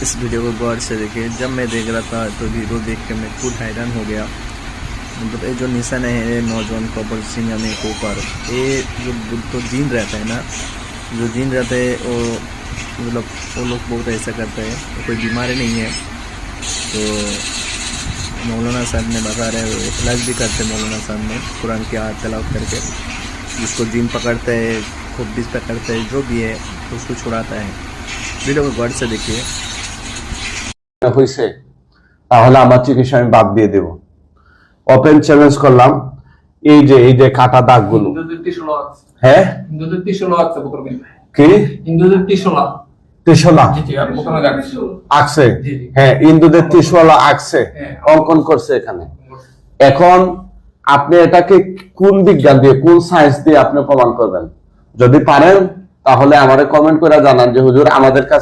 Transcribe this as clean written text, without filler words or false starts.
इस वीडियो को गौर से देखिए। जब मैं देख रहा था तो वीडियो देख के मैं खुद हैरान हो गया। मतलब ये जो निशान है नौजवान कपल सिंह में के ऊपर, ये जो तो जीन रहता है ना, जो जीन रहता है वो मतलब वो लोग बहुत ऐसा करते हैं, तो कोई बीमारी नहीं है। तो मौलाना साहब ने बता रहे हैं, इलाज भी करते हैं मौलाना साहब ने कुरान की आयत तलावत करके। जिसको जीन पकड़ता है, खुब्बीस पकड़ता है, जो भी है तो उसको छुड़ाता है। वीडियो को गौर से देखिए। হয়েছে তাহলে আমার চিকিৎসা আমি বাদ দিয়ে দেব। ওপেন চ্যালেঞ্জ করলাম। এই যে কাটা দাগগুলো, হ্যাঁ কি ত্রিশলা আঁকছে, হ্যাঁ ইন্দুদের ত্রিশলা আঁকছে, অঙ্কন করছে এখানে। এখন আপনি এটাকে কোন বিজ্ঞান দিয়ে, কোন সায়েন্স দিয়ে আপনি প্রমাণ করবেন? যদি পারেন তাহলে আমারে কমেন্ট করে জানান যে হুজুর আমাদের কাছে